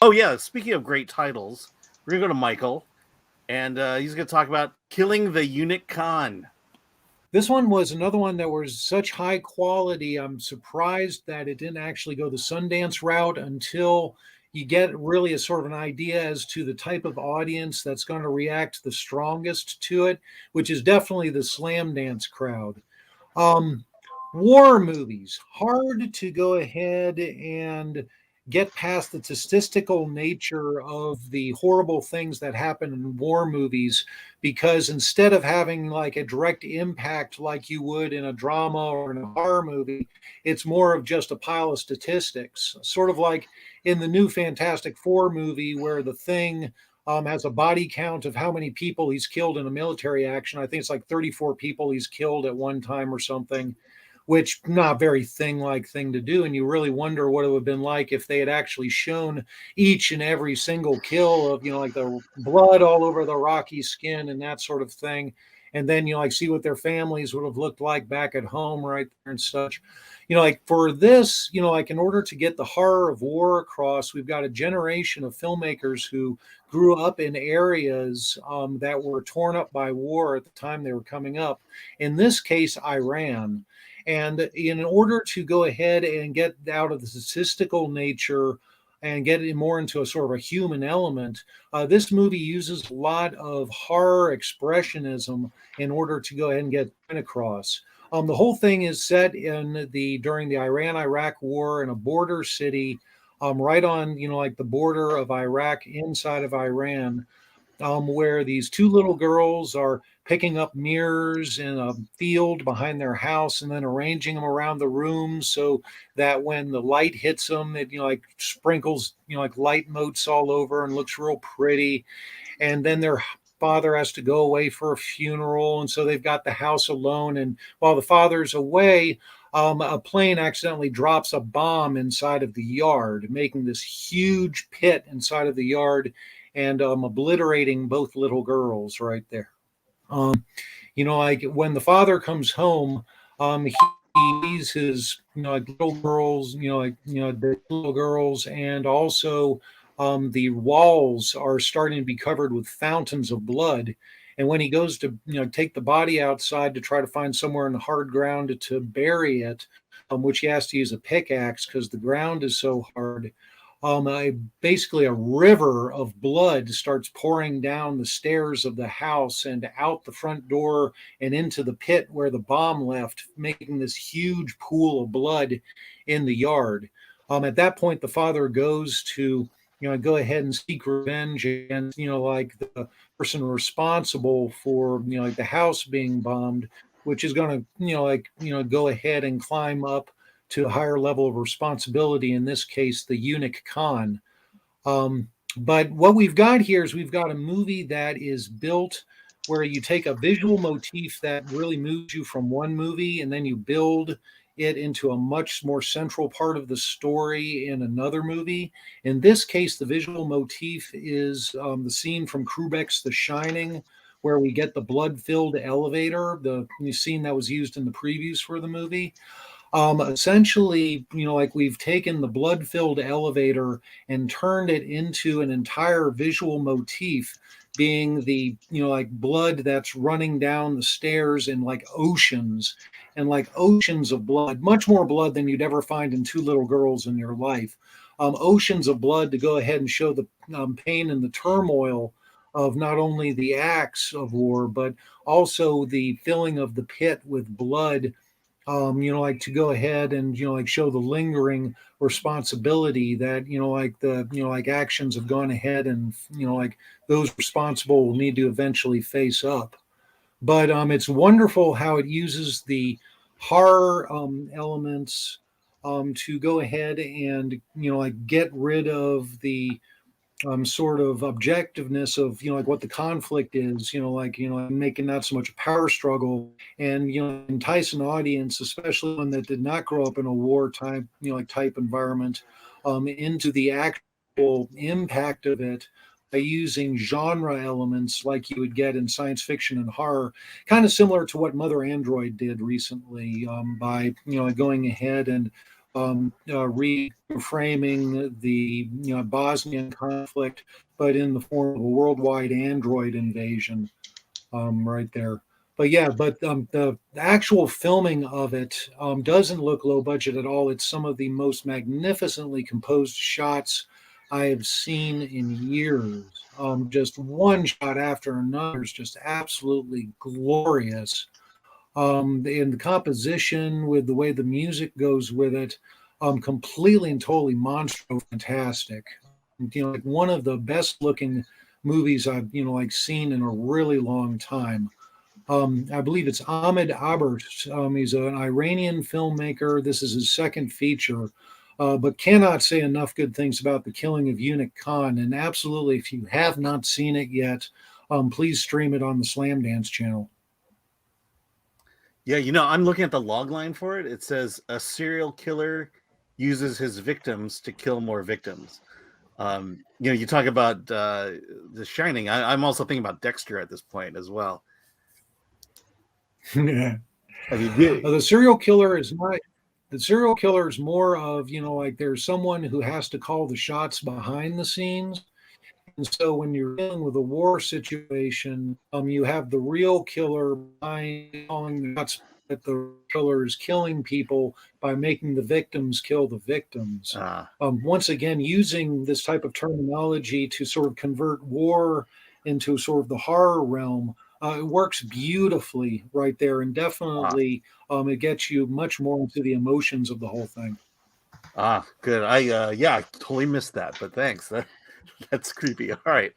Oh, yeah. Speaking of great titles, we're going to go to Michael, and he's going to talk about Killing the Eunuch Khan. This one was another one that was such high quality. I'm surprised that it didn't actually go the Sundance route until you get really a sort of an idea as to the type of audience that's going to react the strongest to it, which is definitely the Slamdance crowd. Um, War movies, hard to go ahead and get past the statistical nature of the horrible things that happen in war movies, because instead of having like a direct impact like you would in a drama or in a horror movie, it's more of just a pile of statistics, sort of like in the new Fantastic Four movie where the Thing has a body count of how many people he's killed in a military action. I think it's like 34 people he's killed at one time or something, which not very Thing-like thing to do. And you really wonder what it would have been like if they had actually shown each and every single kill of, like the blood all over the rocky skin and that sort of thing. And then, like see what their families would have looked like back at home right there and such. Like for this, like in order to get the horror of war across, we've got a generation of filmmakers who grew up in areas that were torn up by war at the time they were coming up. In this case, Iran. And in order to go ahead and get out of the statistical nature and get it more into a sort of a human element, this movie uses a lot of horror expressionism in order to go ahead and get it across. The whole thing is set in during the Iran-Iraq War in a border city, right on like the border of Iraq inside of Iran, where these two little girls are picking up mirrors in a field behind their house and then arranging them around the room so that when the light hits them, it like sprinkles like light motes all over and looks real pretty. And then their father has to go away for a funeral, and so they've got the house alone. And while the father's away, a plane accidentally drops a bomb inside of the yard, making this huge pit inside of the yard and obliterating both little girls right there. Like when the father comes home, he sees his, like little girls, the little girls, and also the walls are starting to be covered with fountains of blood. And when he goes to, take the body outside to try to find somewhere in the hard ground to bury it, which he has to use a pickaxe because the ground is so hard. Basically a river of blood starts pouring down the stairs of the house and out the front door and into the pit where the bomb left, making this huge pool of blood in the yard. At that point, the father goes to, go ahead and seek revenge against, like the person responsible for, like the house being bombed, which is going to, go ahead and climb up to a higher level of responsibility, in this case, the Eunuch Khan. But what we've got here is we've got a movie that is built where you take a visual motif that really moves you from one movie and then you build it into a much more central part of the story in another movie. In this case, the visual motif is the scene from Kubrick's The Shining, where we get the blood-filled elevator, the scene that was used in the previews for the movie. Essentially, like we've taken the blood-filled elevator and turned it into an entire visual motif, being the, like blood that's running down the stairs in like oceans and like oceans of blood, much more blood than you'd ever find in Two Little Girls in your life. Oceans of blood to go ahead and show the pain and the turmoil of not only the acts of war, but also the filling of the pit with blood, like to go ahead and, like show the lingering responsibility that, like the, like actions have gone ahead and, like those responsible will need to eventually face up. But it's wonderful how it uses the horror elements to go ahead and, like get rid of the sort of objectiveness of like what the conflict is, making not so much a power struggle, and entice an audience, especially one that did not grow up in a war type like type environment, into the actual impact of it by using genre elements like you would get in science fiction and horror, kind of similar to what Mother Android did recently, by going ahead and reframing the Bosnian conflict, but in the form of a worldwide android invasion, right there. But yeah, the actual filming of it doesn't look low budget at all. It's some of the most magnificently composed shots I have seen in years. Just one shot after another is just absolutely glorious. And the composition with the way the music goes with it, completely and totally monstro fantastic. Like one of the best looking movies I've like seen in a really long time. I believe it's Ahmed Abert. He's an Iranian filmmaker. This is his second feature, but cannot say enough good things about The Killing of Eunuch Khan. And absolutely, if you have not seen it yet, please stream it on the Slamdance channel. Yeah, I'm looking at the log line for it. It says a serial killer uses his victims to kill more victims. You talk about The Shining. I'm also thinking about Dexter at this point as well. The serial killer is not. The serial killer is more of like there's someone who has to call the shots behind the scenes. And so when you're dealing with a war situation, you have the real killer calling the shots that the killer is killing people by making the victims kill the victims. Once again, using this type of terminology to sort of convert war into sort of the horror realm, it works beautifully right there, and definitely it gets you much more into the emotions of the whole thing. Good. I totally missed that, but thanks. That's creepy. All right.